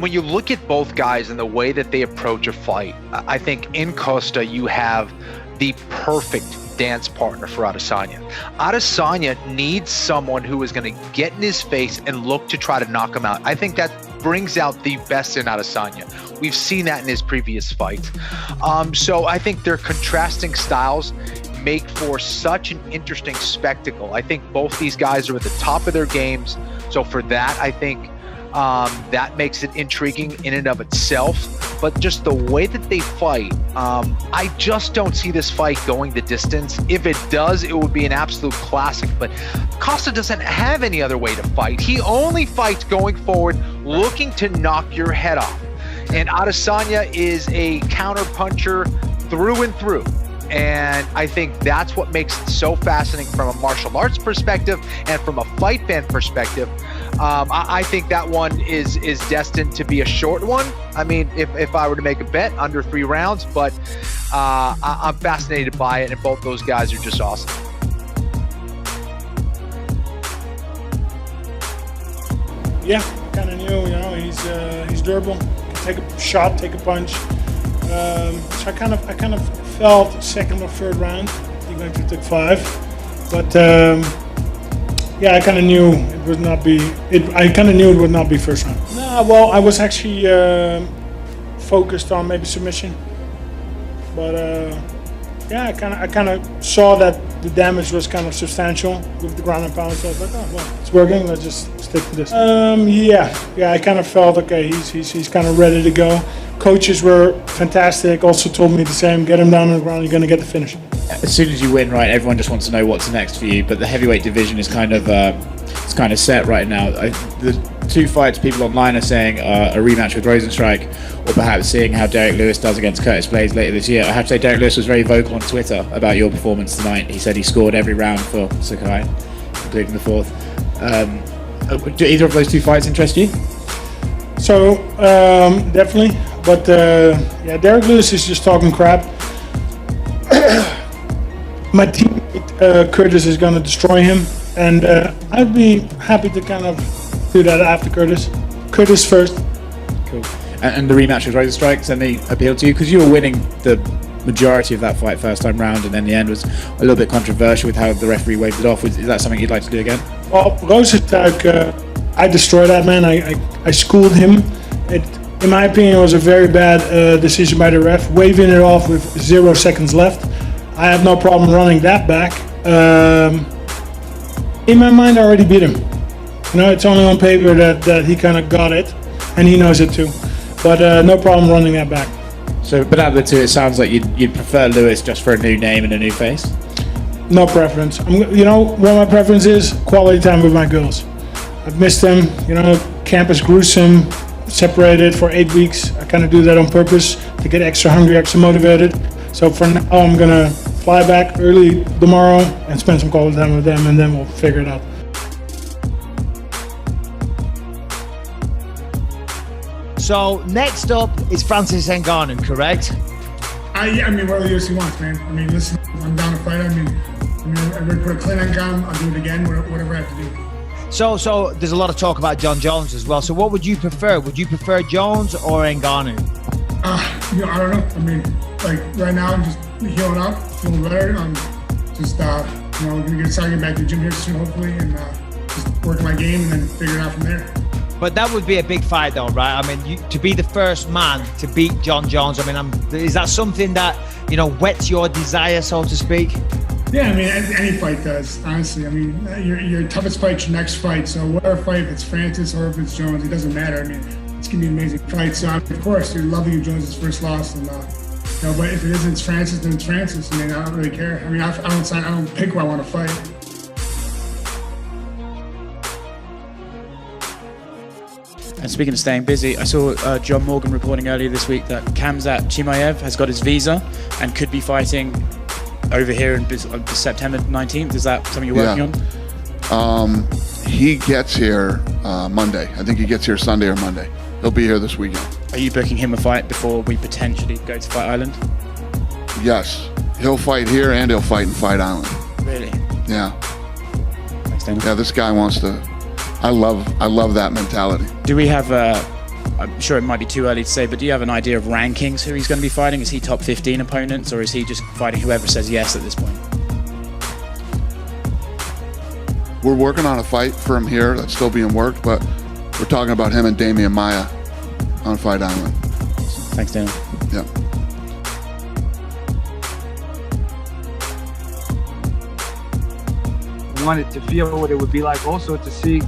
when you look at both guys and the way that they approach a fight, I think in Costa you have the perfect dance partner for Adesanya. Adesanya needs someone who is going to get in his face and look to try to knock him out. I think that brings out the best in Adesanya. We've seen that in his previous fights. So I think their contrasting styles make for such an interesting spectacle. I think both these guys are at the top of their games. So for that, I think that makes it intriguing in and of itself. But just the way that they fight, I just don't see this fight going the distance. If it does, it would be an absolute classic. But Costa doesn't have any other way to fight. He only fights going forward, looking to knock your head off. And Adesanya is a counter puncher through and through. And I think that's what makes it so fascinating from a martial arts perspective and from a fight fan perspective. I think that one is destined to be a short one. I mean, if I were to make a bet, under 3 rounds, but I'm fascinated by it, and both those guys are just awesome. Yeah, kind of knew, he's durable, can take a shot, take a punch. So I kind of felt second or third round, even if it took 5. But yeah, I kind of knew it would not be. I kind of knew it would not be first round. No, well, I was actually focused on maybe submission, but yeah, I kind of saw that the damage was kind of substantial with the ground and pound. So I was like, oh well, it's working. Let's just stick to this. Yeah, I kind of felt okay. He's kind of ready to go. Coaches were fantastic. Also told me the same. Get him down on the ground. You're going to get the finish. As soon as you win, right, everyone just wants to know what's next for you. But the heavyweight division is kind of set right now. The 2 fights people online are saying a rematch with Rosenstrike, or perhaps seeing how Derek Lewis does against Curtis Blaydes later this year. I have to say, Derek Lewis was very vocal on Twitter about your performance tonight. He said he scored every round for Sakai, including the 4th. Do either of those 2 fights interest you? So definitely, but yeah, Derek Lewis is just talking crap. My teammate Curtis is going to destroy him, and I'd be happy to kind of do that after Curtis. Curtis first. Cool. And the rematch with Rosenstrike, does any appeal to you? Because you were winning the majority of that fight first time round, and then the end was a little bit controversial with how the referee waved it off. Is that something you'd like to do again? Well, Rosenstrike, I destroyed that man. I schooled him. In my opinion, it was a very bad decision by the ref, waving it off with 0 seconds left. I have no problem running that back. In my mind, I already beat him. It's only on paper that he kind of got it, and he knows it too. But no problem running that back. So, but out of the 2, it sounds like you'd prefer Lewis just for a new name and a new face? No preference. What my preference is? Quality time with my girls. I've missed them. Camp is gruesome. Separated for 8 weeks. I kind of do that on purpose to get extra hungry, extra motivated. So for now, I'm gonna fly back early tomorrow and spend some quality time with them, and then we'll figure it out. So next up is Francis Ngannou, correct? Yeah, I mean, whatever the UFC wants, man. I mean, listen, I'm down to fight. I mean, everybody put a clean on Ngannou. I'll do it again, whatever I have to do. So there's a lot of talk about John Jones as well. So what would you prefer? Would you prefer Jones or Ngannou? I don't know. I mean, like right now, I'm just healing up, feeling better. I'm just, we're gonna get back to the gym here soon, hopefully, and just working my game and then figure it out from there. But that would be a big fight, though, right? I mean, to be the first man to beat John Jones. I mean, is that something that whets your desire, so to speak? Yeah, I mean, any fight does, honestly. I mean, your toughest fight's your next fight. So whatever fight, if it's Francis or if it's Jones, it doesn't matter. I mean, it's gonna be an amazing fight. So of course, you're loving Jones' first loss, and but if it isn't Francis, then it's Francis. I mean, I don't really care. I mean, I don't pick who I want to fight. And speaking of staying busy, I saw John Morgan reporting earlier this week that Khamzat Chimaev has got his visa and could be fighting over here on September 19th. Is that something you're working on? He gets here Monday. I think he gets here Sunday or Monday. He'll be here this weekend. Are you booking him a fight before we potentially go to Fight Island? Yes. He'll fight here and he'll fight in Fight Island. Really? Yeah. Thanks, Dana. Yeah, this guy wants to... I love that mentality. Do we have I'm sure it might be too early to say, but do you have an idea of rankings who he's going to be fighting? Is he top 15 opponents, or is he just fighting whoever says yes at this point? We're working on a fight for him here that's still being worked, but we're talking about him and Damian Maia on Fight Island. Thanks, Daniel. Yeah. Wanted to feel what it would be like, also to see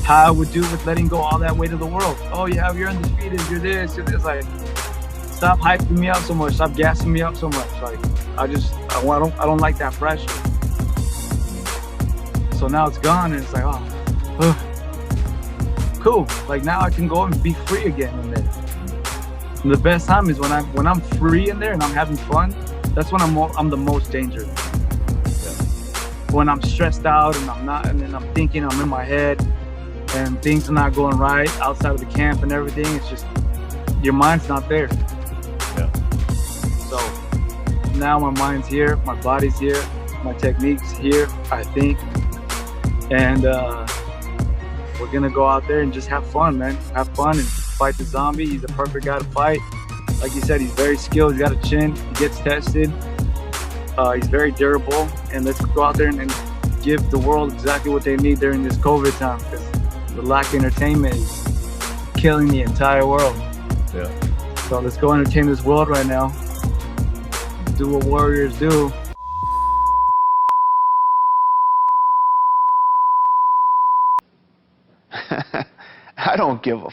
how I would do with letting go all that weight of the world. Oh yeah, you're undefeated, you're this. Like, stop hyping me up so much, stop gassing me up so much. Like, I don't like that pressure. So now it's gone, and it's like, cool. Like, now I can go and be free again in there. And the best time is when I'm free in there and I'm having fun. That's when I'm the most dangerous. When I'm stressed out and then I'm thinking, I'm in my head, and things are not going right outside of the camp and everything. It's just, your mind's not there. Yeah. So now my mind's here, my body's here, my technique's here, I think. And we're gonna go out there and just have fun, man. Have fun and fight the zombie. He's a perfect guy to fight. Like you said, he's very skilled, he's got a chin, he gets tested. He's very durable, and let's go out there and give the world exactly what they need during this COVID time, because the lack of entertainment is killing the entire world. Yeah. So let's go entertain this world right now. Do what warriors do. I don't give a